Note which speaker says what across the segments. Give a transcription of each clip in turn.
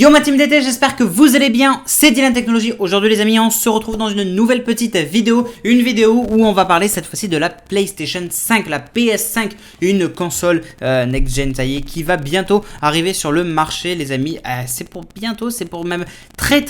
Speaker 1: Yo ma team d'été, j'espère que vous allez bien, c'est Dylan Technologies. Aujourd'hui les amis, on se retrouve dans une nouvelle petite vidéo. Une vidéo où on va parler cette fois-ci de la PlayStation 5, la PS5. Une console next gen, ça y est, qui va bientôt arriver sur le marché les amis. C'est pour bientôt, c'est pour même très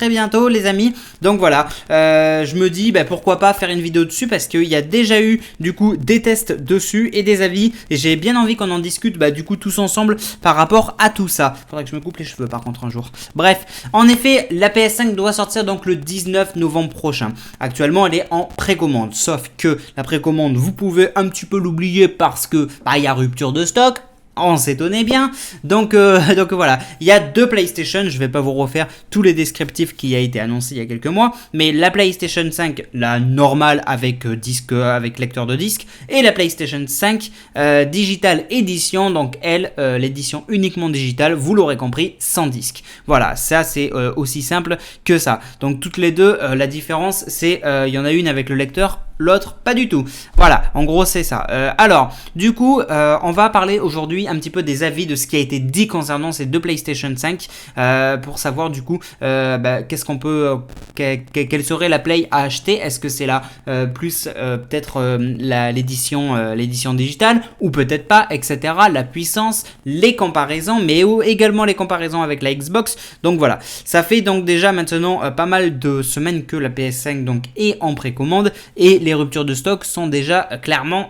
Speaker 1: bientôt les amis. Donc voilà, je me dis pourquoi pas faire une vidéo dessus, parce qu'il y a déjà eu du coup des tests dessus et des avis. Et j'ai bien envie qu'on en discute du coup tous ensemble par rapport à tout ça. Faudrait que je me coupe les cheveux par contre un jour. Bref, en effet, la PS5 doit sortir donc le 19 novembre prochain. Actuellement, elle est en précommande. Sauf que la précommande, vous pouvez un petit peu l'oublier parce que il y a rupture de stock. On s'étonnait bien, donc voilà, il y a deux PlayStation, je vais pas vous refaire tous les descriptifs qui a été annoncé il y a quelques mois, mais la PlayStation 5, la normale avec disque, avec lecteur de disque, et la PlayStation 5 Digital Edition, donc elle, l'édition uniquement digitale, vous l'aurez compris, sans disque. Voilà, ça c'est aussi simple que ça. Donc toutes les deux, la différence c'est, il y en a une avec le lecteur, l'autre pas du tout. Voilà, en gros c'est ça. Alors, du coup, on va parler aujourd'hui un petit peu des avis de ce qui a été dit concernant ces deux PlayStation 5 pour savoir du coup qu'est-ce qu'on peut, quelle serait la Play à acheter. Est-ce que c'est la plus peut-être l'édition digitale ou peut-être pas, etc. La puissance, les comparaisons, mais également les comparaisons avec la Xbox. Donc voilà, ça fait donc déjà maintenant pas mal de semaines que la PS5 donc est en précommande et les ruptures de stock sont déjà clairement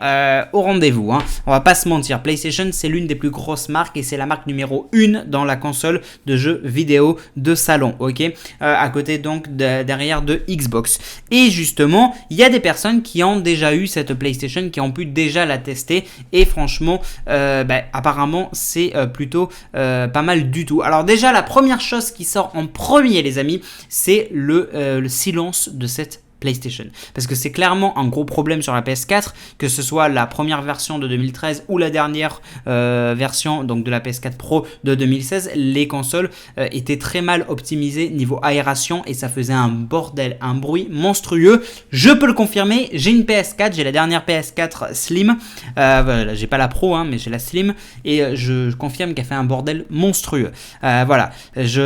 Speaker 1: au rendez-vous. On va pas se mentir, PlayStation c'est l'une des plus grosses marques et c'est la marque numéro 1 dans la console de jeux vidéo de salon, ok, à côté donc derrière de Xbox. Et justement, il y a des personnes qui ont déjà eu cette PlayStation, qui ont pu déjà la tester et franchement, apparemment c'est plutôt pas mal du tout. Alors déjà, la première chose qui sort en premier les amis, c'est le silence de cette PlayStation, parce que c'est clairement un gros problème sur la PS4, que ce soit la première version de 2013 ou la dernière version donc de la PS4 Pro de 2016, les consoles étaient très mal optimisées niveau aération et ça faisait un bordel, un bruit monstrueux. Je peux le confirmer, j'ai une PS4, j'ai la dernière PS4 Slim, voilà, j'ai pas la Pro mais j'ai la Slim et je confirme qu'elle fait un bordel monstrueux. Voilà, j'ai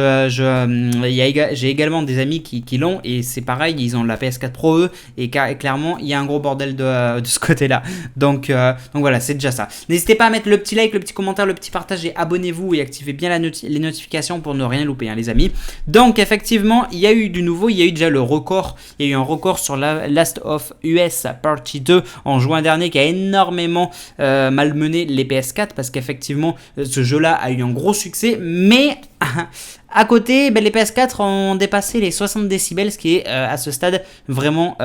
Speaker 1: également des amis qui l'ont et c'est pareil, ils ont la PS4 Pro eux, et clairement il y a un gros bordel de ce côté là, donc voilà, c'est déjà ça. N'hésitez pas à mettre le petit like, le petit commentaire, le petit partage et abonnez-vous et activez bien les notifications pour ne rien louper les amis. Donc effectivement il y a eu du nouveau, il y a eu déjà le record, il y a eu un record sur la Last of Us Partie 2 en juin dernier qui a énormément malmené les PS4 parce qu'effectivement ce jeu là a eu un gros succès, mais à côté, les PS4 ont dépassé les 60 décibels, ce qui est à ce stade vraiment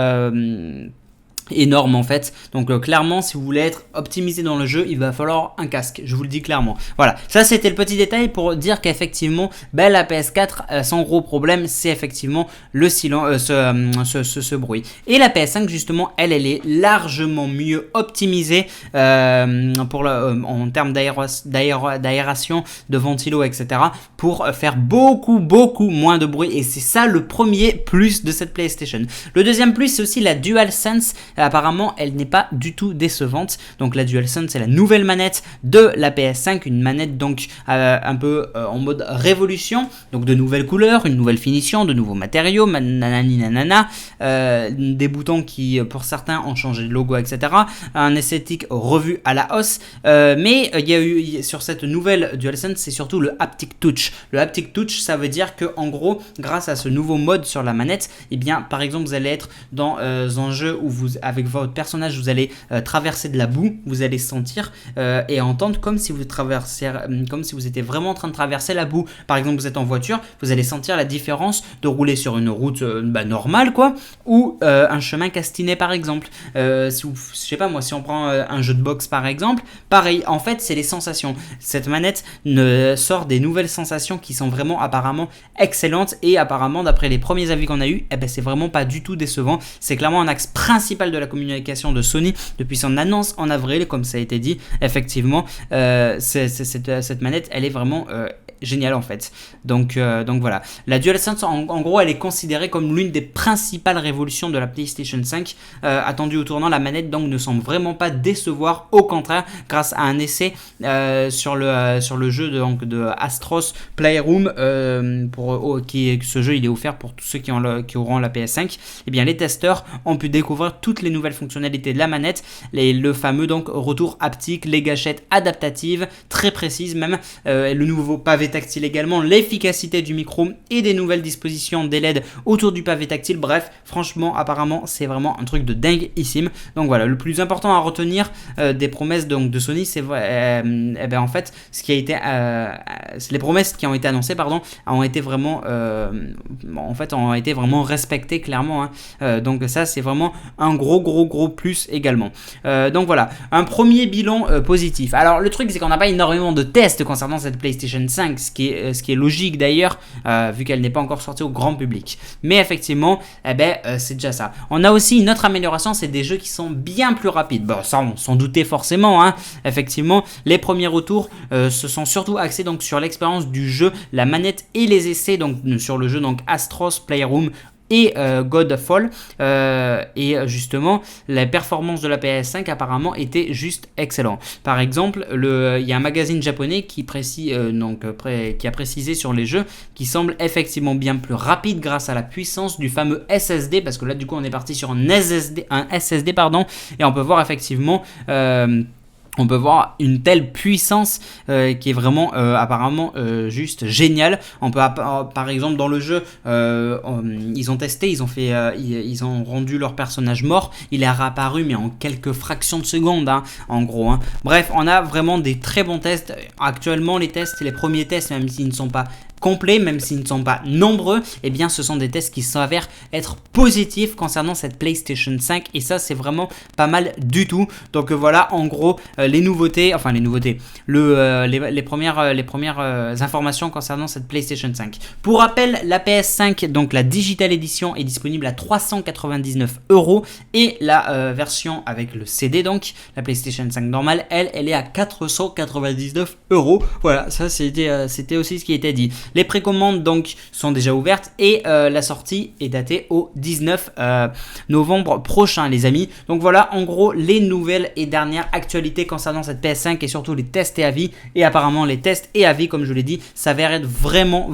Speaker 1: énorme en fait. Donc clairement, si vous voulez être optimisé dans le jeu, il va falloir un casque, je vous le dis clairement. Voilà, ça c'était le petit détail pour dire qu'effectivement la PS4 son gros problème c'est effectivement le silence, ce bruit. Et la PS5 justement elle est largement mieux optimisée en termes d'aération, de ventilo, etc. pour faire beaucoup moins de bruit, et c'est ça le premier plus de cette PlayStation. Le deuxième plus c'est aussi la DualSense. Apparemment elle n'est pas du tout décevante. Donc la DualSense c'est la nouvelle manette de la PS5, une manette donc un peu en mode révolution, donc de nouvelles couleurs, une nouvelle finition, de nouveaux matériaux, des boutons qui pour certains ont changé de logo, etc. Un esthétique revu à la hausse, mais il y a eu sur cette nouvelle DualSense c'est surtout le haptic touch. Le haptic touch ça veut dire que en gros grâce à ce nouveau mode sur la manette, et bien par exemple vous allez être dans un jeu où avec votre personnage vous allez traverser de la boue, vous allez sentir et entendre comme si vous étiez vraiment en train de traverser la boue. Par exemple vous êtes en voiture, vous allez sentir la différence de rouler sur une route normale quoi, ou un chemin castiné par exemple. Je sais pas moi, si on prend un jeu de boxe par exemple, pareil, en fait c'est les sensations. Cette manette sort des nouvelles sensations qui sont vraiment apparemment excellentes, et apparemment d'après les premiers avis qu'on a eu, c'est vraiment pas du tout décevant. C'est clairement un axe principal de la communication de Sony depuis son annonce en avril, comme ça a été dit. Effectivement cette manette elle est vraiment génial en fait. Donc voilà, la DualSense en gros elle est considérée comme l'une des principales révolutions de la PlayStation 5 attendue au tournant. La manette donc ne semble vraiment pas décevoir, au contraire, grâce à un essai sur le jeu de Astros Playroom, ce jeu il est offert pour tous ceux qui auront la PS5. Et bien les testeurs ont pu découvrir toutes les nouvelles fonctionnalités de la manette, le fameux donc retour haptique, les gâchettes adaptatives très précises même, le nouveau pavé tactile également, l'efficacité du micro et des nouvelles dispositions des LED autour du pavé tactile. Bref, franchement apparemment c'est vraiment un truc de dingueissime. Donc voilà, le plus important à retenir des promesses donc de Sony, c'est en fait ce qui a été les promesses qui ont été annoncées ont été vraiment respectées clairement, hein. Donc ça c'est vraiment un gros plus également. Donc voilà, un premier bilan positif. Alors le truc c'est qu'on n'a pas énormément de tests concernant cette PlayStation 5, ce qui est logique d'ailleurs, vu qu'elle n'est pas encore sortie au grand public. Mais effectivement, c'est déjà ça. On a aussi une autre amélioration, c'est des jeux qui sont bien plus rapides. Bon, ça on s'en doutait forcément, hein. Effectivement, les premiers retours se sont surtout axés donc sur l'expérience du jeu, la manette et les essais donc sur le jeu donc Astros Playroom et Godfall, et justement la performance de la PS5 apparemment était juste excellent. Par exemple, il y a un magazine japonais qui a précisé sur les jeux qui semble effectivement bien plus rapide grâce à la puissance du fameux SSD, parce que là du coup on est parti sur un SSD et on peut voir effectivement on peut voir une telle puissance qui est vraiment apparemment juste géniale. On peut par exemple dans le jeu, ils ont testé, ils ont rendu leur personnage mort, il est réapparu mais en quelques fractions de secondes, hein, en gros, hein. Bref, on a vraiment des très bons tests. Actuellement les premiers tests, même s'ils ne sont pas complets, même s'ils ne sont pas nombreux, eh bien ce sont des tests qui s'avèrent être positifs concernant cette PlayStation 5, et ça c'est vraiment pas mal du tout. Donc voilà en gros les premières informations concernant cette PlayStation 5. Pour rappel, la PS5 donc la Digital Edition est disponible à 399 € et la version avec le CD donc la PlayStation 5 normale elle est à 499 €. Voilà, ça c'était aussi ce qui était dit. Les précommandes donc sont déjà ouvertes et la sortie est datée au 19 novembre prochain les amis. Donc voilà en gros les nouvelles et dernières actualités concernant cette PS5 et surtout les tests et avis. Et apparemment les tests et avis, comme je l'ai dit, s'avèrent être vraiment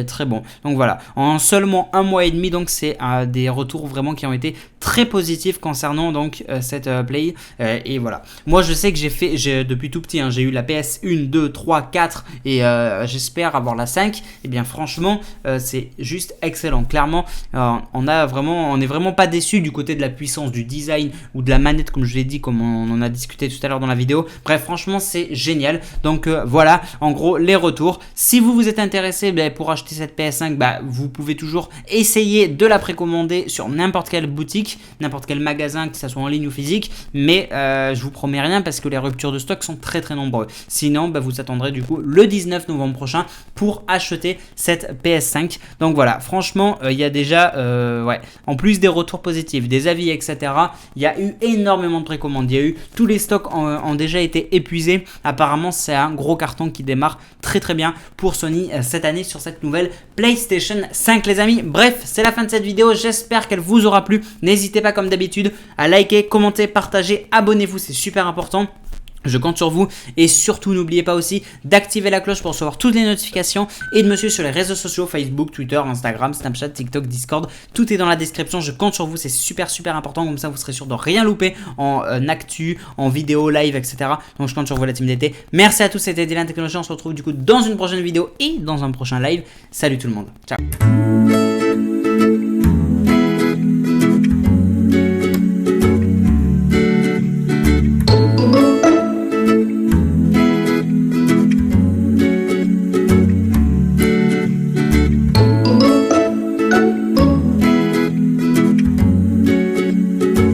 Speaker 1: très bons. Donc voilà, en seulement un mois et demi, donc c'est des retours vraiment qui ont été très positifs concernant donc cette Play. Et voilà, moi je sais que j'ai depuis tout petit, hein, j'ai eu la PS1, 2, 3, 4 et j'espère avoir la 5. Et bien franchement c'est juste excellent. Clairement on est vraiment pas déçu du côté de la puissance, du design ou de la manette, comme je l'ai dit, comme on en a discuté tout à l'heure dans la vidéo. Bref, franchement c'est génial. Donc voilà en gros les retours. Si vous êtes intéressé pour acheter cette PS5, vous pouvez toujours essayer de la précommander sur n'importe quelle boutique, n'importe quel magasin, que ce soit en ligne ou physique, mais je vous promets rien parce que les ruptures de stock sont très nombreuses. Sinon vous attendrez du coup le 19 novembre prochain pour acheter cette PS5. Donc voilà, franchement il y a déjà en plus des retours positifs, des avis, etc. Il y a eu énormément de précommandes, il y a eu tous les stocks ont déjà été épuisés. Apparemment c'est un gros carton qui démarre très bien pour Sony cette année sur cette nouvelle PlayStation 5 les amis. Bref, c'est la fin de cette vidéo, j'espère qu'elle vous aura plu. N'hésitez pas comme d'habitude à liker, commenter, partager, abonnez-vous, c'est super important. Je compte sur vous et surtout n'oubliez pas aussi d'activer la cloche pour recevoir toutes les notifications et de me suivre sur les réseaux sociaux Facebook, Twitter, Instagram, Snapchat, TikTok, Discord. Tout est dans la description, je compte sur vous, c'est super important, comme ça vous serez sûr de rien louper en actu, en vidéo, live, etc. Donc je compte sur vous la team d'été. Merci à tous, c'était Dylan Technologies, on se retrouve du coup dans une prochaine vidéo et dans un prochain live. Salut tout le monde, ciao.